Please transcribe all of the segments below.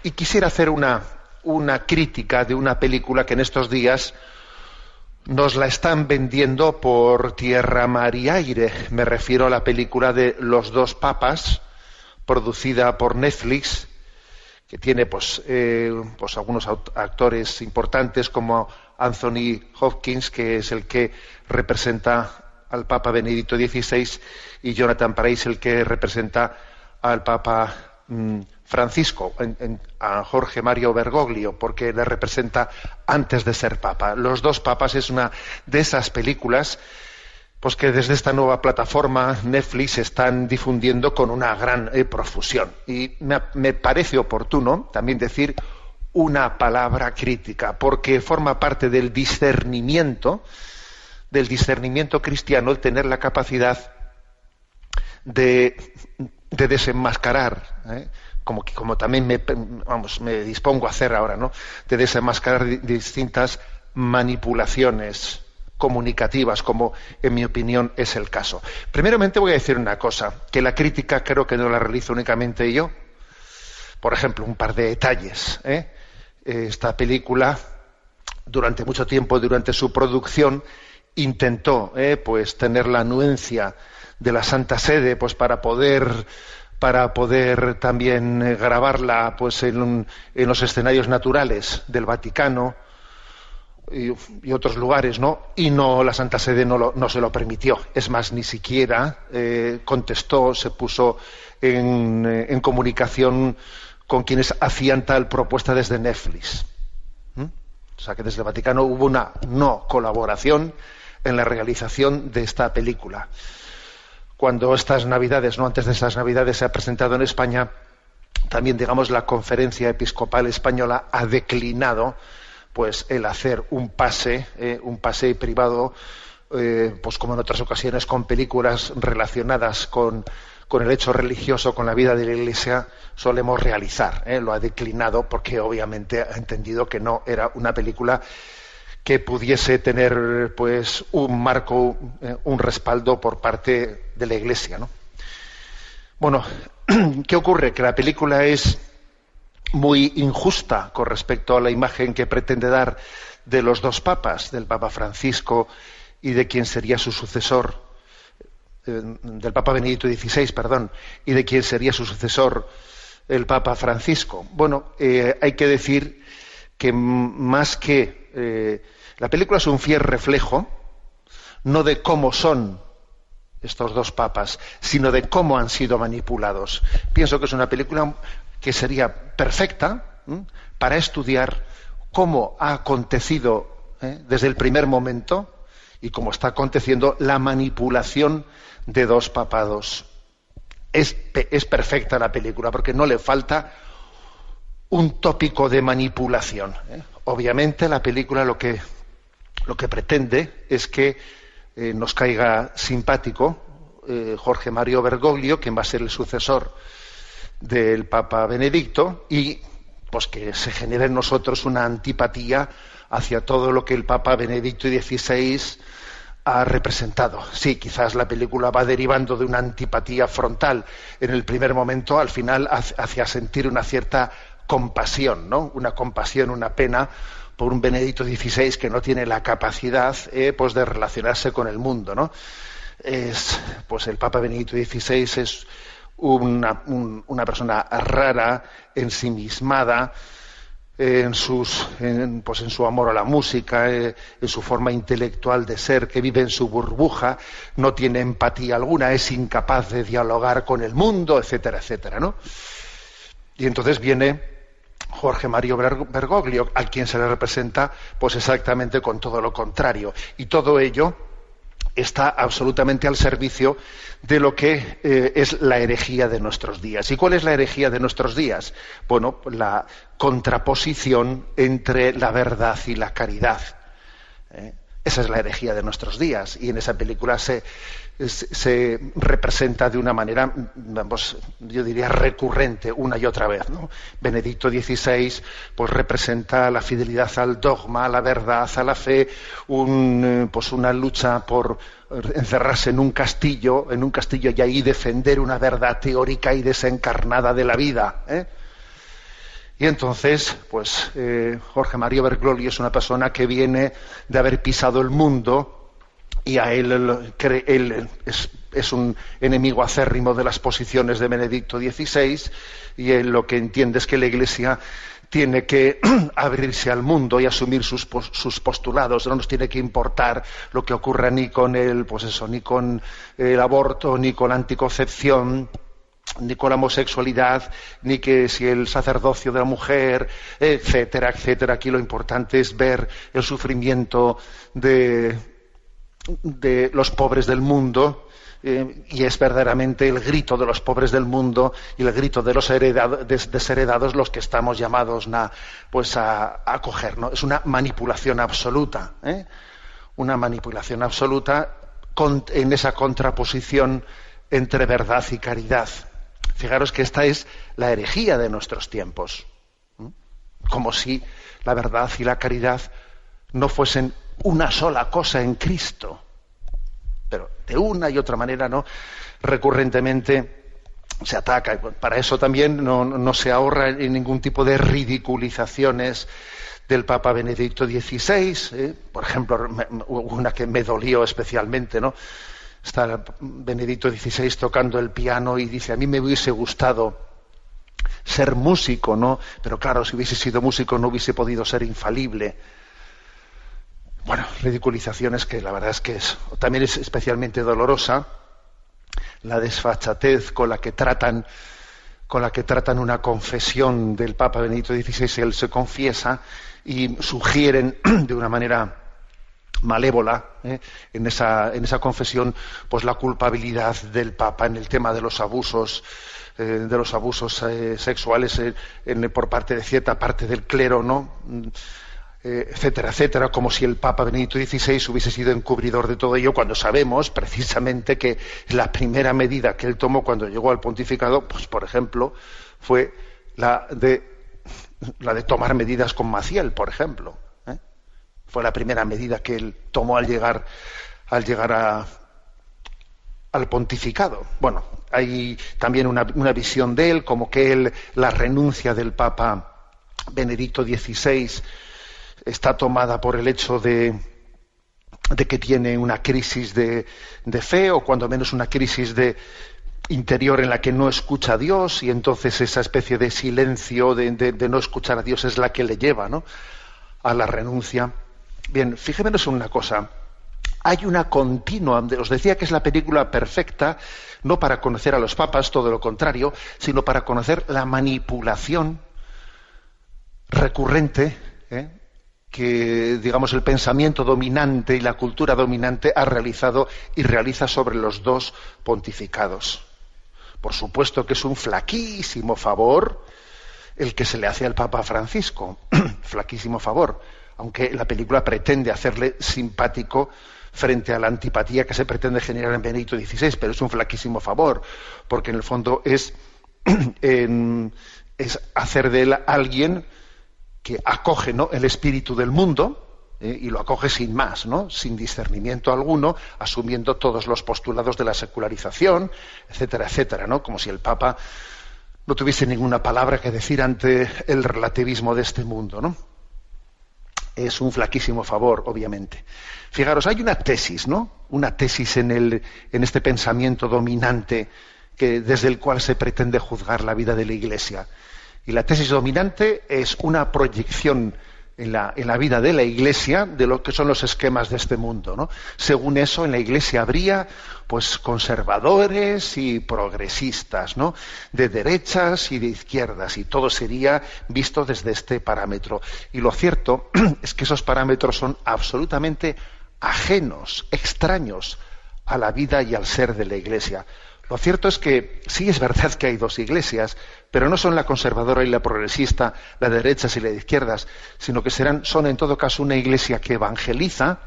Y quisiera hacer una crítica de una película que en estos días nos la están vendiendo por tierra, mar y aire. Me refiero a la película de Los dos papas, producida por Netflix, que tiene pues algunos actores importantes como Anthony Hopkins, que es el que representa al Papa Benedicto XVI, y Jonathan Pryce, el que representa al Papa Francisco, a Jorge Mario Bergoglio, porque le representa antes de ser Papa. Los dos papas es una de esas películas pues que desde esta nueva plataforma Netflix están difundiendo con una gran profusión. Y me parece oportuno también decir una palabra crítica, porque forma parte del discernimiento cristiano el tener la capacidad de desenmascarar, como también me dispongo a hacer ahora, ¿no? De desenmascarar distintas manipulaciones comunicativas, como en mi opinión es el caso. Primeramente voy a decir una cosa, que la crítica creo que no la realizo únicamente yo. Por ejemplo, un par de detalles. Esta película, durante mucho tiempo, durante su producción, intentó pues tener la anuencia de la Santa Sede, pues para poder también grabarla pues en los escenarios naturales del Vaticano y otros lugares, ¿no? Y no, la Santa Sede no se lo permitió. Es más, ni siquiera contestó, se puso en comunicación con quienes hacían tal propuesta desde Netflix. O sea que desde el Vaticano hubo una no colaboración en la realización de esta película. Cuando estas Navidades, no antes de estas Navidades, se ha presentado en España, también, digamos, la Conferencia Episcopal Española ha declinado pues el hacer un pase privado, pues como en otras ocasiones, con películas relacionadas con el hecho religioso, con la vida de la Iglesia, solemos realizar. Lo ha declinado porque obviamente ha entendido que no era una película que pudiese tener pues un marco, un respaldo por parte de la Iglesia, ¿no? Bueno, ¿qué ocurre? Que la película es muy injusta con respecto a la imagen que pretende dar de los dos papas, del Papa Francisco y de quien sería su sucesor, del Papa Benedicto XVI, perdón, y de quien sería su sucesor, el Papa Francisco. Bueno, hay que decir que más que la película es un fiel reflejo, no de cómo son estos dos papas, sino de cómo han sido manipulados. Pienso que es una película que sería perfecta para estudiar cómo ha acontecido desde el primer momento y cómo está aconteciendo la manipulación de dos papados. Es perfecta la película porque no le falta un tópico de manipulación. Obviamente la película lo que pretende es que nos caiga simpático Jorge Mario Bergoglio, quien va a ser el sucesor del Papa Benedicto, y pues que se genere en nosotros una antipatía hacia todo lo que el Papa Benedicto XVI ha representado. Sí, quizás la película va derivando de una antipatía frontal en el primer momento, al final hacia sentir una cierta compasión, ¿no? Una compasión, una pena por un Benedicto XVI que no tiene la capacidad pues de relacionarse con el mundo, ¿no? Pues el Papa Benedicto XVI es una persona rara, ensimismada, en su amor a la música, en su forma intelectual de ser, que vive en su burbuja, no tiene empatía alguna, es incapaz de dialogar con el mundo, etcétera, etcétera, ¿no? Y entonces viene Jorge Mario Bergoglio, a quien se le representa pues exactamente con todo lo contrario. Y todo ello está absolutamente al servicio de lo que es la herejía de nuestros días. ¿Y cuál es la herejía de nuestros días? Bueno, la contraposición entre la verdad y la caridad. Esa es la herejía de nuestros días, y en esa película se representa de una manera, yo diría, recurrente una y otra vez, ¿no? Benedicto XVI pues representa la fidelidad al dogma, a la verdad, a la fe, una lucha por encerrarse en un castillo y ahí defender una verdad teórica y desencarnada de la vida, Y entonces, pues Jorge María Bergoglio es una persona que viene de haber pisado el mundo, y a él es un enemigo acérrimo de las posiciones de Benedicto XVI, y él lo que entiende es que la Iglesia tiene que abrirse al mundo y asumir sus postulados. No nos tiene que importar lo que ocurra ni con ni con el aborto, ni con la anticoncepción, ni con la homosexualidad, ni que si el sacerdocio de la mujer, etcétera, etcétera. Aquí lo importante es ver el sufrimiento de los pobres del mundo, y es verdaderamente el grito de los pobres del mundo y el grito de los desheredados los que estamos llamados a acoger, ¿no? Es una manipulación absoluta, una manipulación absoluta en esa contraposición entre verdad y caridad. Fijaros que esta es la herejía de nuestros tiempos, como si la verdad y la caridad no fuesen una sola cosa en Cristo. Pero de una y otra manera, ¿no?, recurrentemente se ataca. Y para eso también no se ahorra en ningún tipo de ridiculizaciones del Papa Benedicto XVI. Por ejemplo, una que me dolió especialmente, ¿no? Está Benedicto XVI tocando el piano y dice: a mí me hubiese gustado ser músico, ¿no? Pero claro, si hubiese sido músico no hubiese podido ser infalible. Bueno, ridiculizaciones que la verdad es que también es especialmente dolorosa la desfachatez con la que tratan una confesión del Papa Benedicto XVI. Él se confiesa y sugieren de una manera malévola, en esa confesión, pues la culpabilidad del Papa en el tema de los abusos sexuales por parte de cierta parte del clero, ¿no? Etcétera, etcétera, como si el Papa Benedicto XVI hubiese sido encubridor de todo ello, cuando sabemos precisamente que la primera medida que él tomó cuando llegó al pontificado, pues por ejemplo, fue la de tomar medidas con Maciel, por ejemplo. Fue la primera medida que él tomó al llegar al pontificado. Bueno, hay también una visión de él, como que la renuncia del Papa Benedicto XVI está tomada por el hecho de que tiene una crisis de fe, o cuando menos una crisis interior en la que no escucha a Dios, y entonces esa especie de silencio de no escuchar a Dios es la que le lleva, ¿no?, a la renuncia. Bien, fijémonos en una cosa. Hay una continua, os decía que es la película perfecta, no para conocer a los papas, todo lo contrario, sino para conocer la manipulación recurrente, que, digamos, el pensamiento dominante y la cultura dominante ha realizado y realiza sobre los dos pontificados. Por supuesto que es un flaquísimo favor el que se le hace al Papa Francisco, flaquísimo favor, aunque la película pretende hacerle simpático frente a la antipatía que se pretende generar en Benedicto XVI, pero es un flaquísimo favor, porque en el fondo es hacer de él alguien que acoge, ¿no?, el espíritu del mundo, y lo acoge sin más, ¿no?, sin discernimiento alguno, asumiendo todos los postulados de la secularización, etcétera, etcétera, ¿no?, como si el Papa no tuviese ninguna palabra que decir ante el relativismo de este mundo, ¿no? Es un flaquísimo favor, obviamente. Fijaros, hay una tesis, ¿no?, una tesis en este pensamiento dominante desde el cual se pretende juzgar la vida de la Iglesia. Y la tesis dominante es una proyección en la vida de la Iglesia de lo que son los esquemas de este mundo, ¿no? Según eso, en la Iglesia habría, pues, conservadores y progresistas, ¿no?, de derechas y de izquierdas, y todo sería visto desde este parámetro. Y lo cierto es que esos parámetros son absolutamente ajenos, extraños a la vida y al ser de la Iglesia. Lo cierto es que sí es verdad que hay dos iglesias, pero no son la conservadora y la progresista, la de derechas y la de izquierdas, sino que son en todo caso una iglesia que evangeliza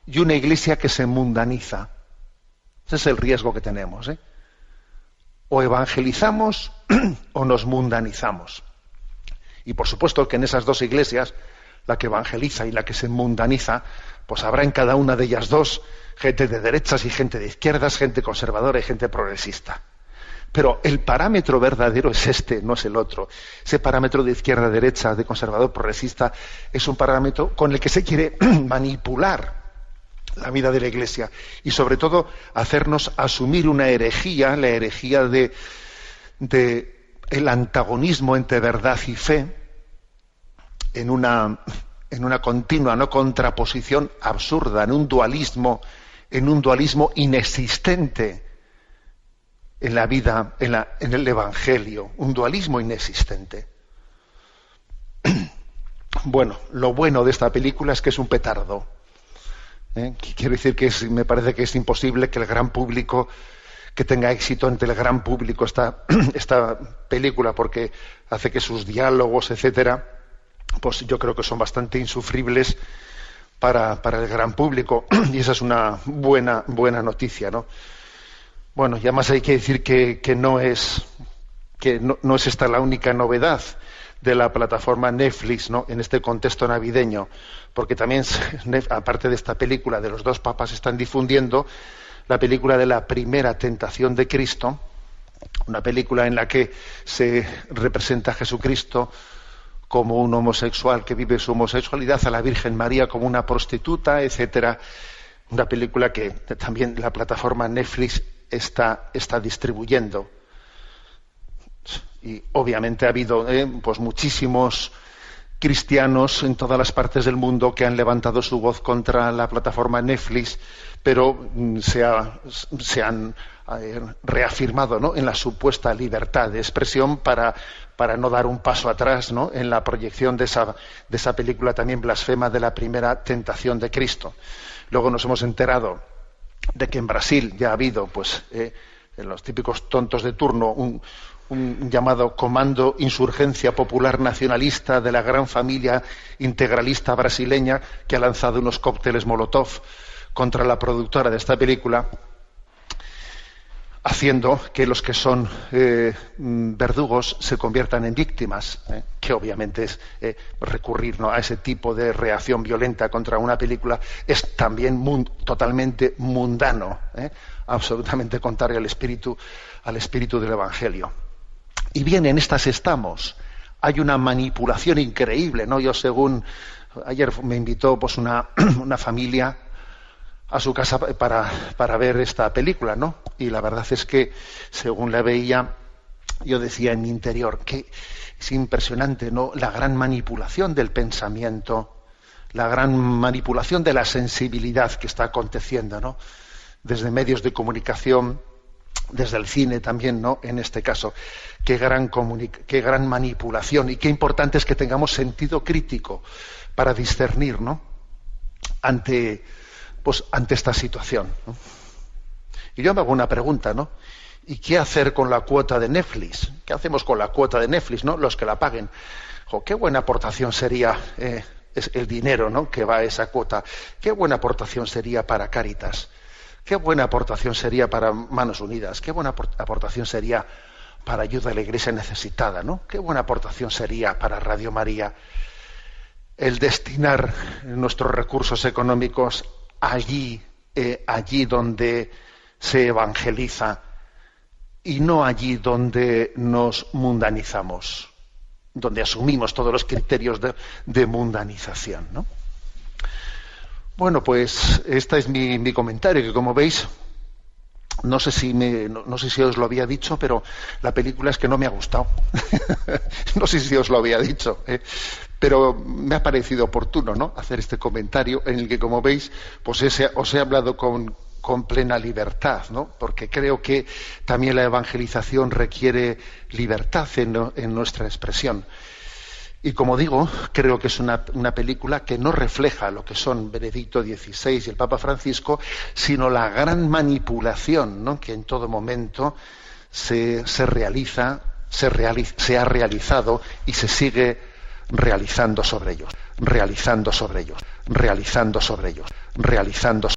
y una iglesia que se mundaniza. Ese es el riesgo que tenemos, O evangelizamos o nos mundanizamos. Y por supuesto que en esas dos iglesias, la que evangeliza y la que se mundaniza, pues habrá en cada una de ellas dos gente de derechas y gente de izquierdas, gente conservadora y gente progresista. Pero el parámetro verdadero es este, no es el otro. Ese parámetro de izquierda-derecha, de conservador-progresista, es un parámetro con el que se quiere manipular la vida de la Iglesia y sobre todo hacernos asumir una herejía, la herejía de el antagonismo entre verdad y fe en una continua no contraposición absurda, en un dualismo inexistente en la vida, en el Evangelio, un dualismo inexistente. Bueno, lo bueno de esta película es que es un petardo. Quiero decir que me parece que es imposible que el gran público, que tenga éxito entre el gran público esta película, porque hace que sus diálogos, etcétera, pues yo creo que son bastante insufribles para el gran público, y esa es una buena noticia, ¿no? Bueno, y además hay que decir que no es esta la única novedad de la plataforma Netflix, ¿no?, en este contexto navideño, porque también, aparte de esta película de los dos papas, están difundiendo la película de la primera tentación de Cristo, una película en la que se representa a Jesucristo como un homosexual que vive su homosexualidad, a la Virgen María como una prostituta, etcétera. Una película que también la plataforma Netflix está distribuyendo. Y obviamente ha habido pues muchísimos cristianos en todas las partes del mundo que han levantado su voz contra la plataforma Netflix, pero se han reafirmado, ¿no?, en la supuesta libertad de expresión para no dar un paso atrás, ¿no?, en la proyección de esa película también blasfema de la primera tentación de Cristo. Luego nos hemos enterado de que en Brasil ya ha habido, pues, en los típicos tontos de turno, un llamado Comando Insurgencia Popular Nacionalista de la gran familia integralista brasileña, que ha lanzado unos cócteles Molotov contra la productora de esta película, haciendo que los que son verdugos se conviertan en víctimas, que obviamente es recurrir, ¿no?, a ese tipo de reacción violenta contra una película es también totalmente mundano, absolutamente contrario al espíritu del Evangelio. Y bien, en estas estamos. Hay una manipulación increíble, ¿no? Ayer me invitó pues una familia a su casa para ver esta película, ¿no? Y la verdad es que, según la veía, yo decía en mi interior que es impresionante, ¿no?, la gran manipulación del pensamiento, la gran manipulación de la sensibilidad que está aconteciendo, ¿no?, desde medios de comunicación, desde el cine también, ¿no?, en este caso. Qué gran manipulación, y qué importante es que tengamos sentido crítico para discernir, ¿no?, ante esta situación, ¿no? Y yo me hago una pregunta, ¿no? ¿Y qué hacer con la cuota de Netflix? ¿Qué hacemos con la cuota de Netflix, ¿no?, los que la paguen? Qué buena aportación sería es el dinero, ¿no?, que va a esa cuota. Qué buena aportación sería para Cáritas. Qué buena aportación sería para Manos Unidas. Qué buena aportación sería para ayuda a la Iglesia necesitada, ¿no? Qué buena aportación sería para Radio María el destinar nuestros recursos económicos allí donde se evangeliza, y no allí donde nos mundanizamos, donde asumimos todos los criterios de mundanización, ¿no? Bueno, pues este es mi comentario, que como veis, no sé si os lo había dicho, pero la película es que no me ha gustado. No sé si os lo había dicho, pero me ha parecido oportuno, ¿no?, hacer este comentario en el que, como veis, pues os he hablado con plena libertad, ¿no?, porque creo que también la evangelización requiere libertad en nuestra expresión. Y como digo, creo que es una película que no refleja lo que son Benedicto XVI y el Papa Francisco, sino la gran manipulación, ¿no?, que en todo momento se ha realizado y se sigue realizando sobre ellos.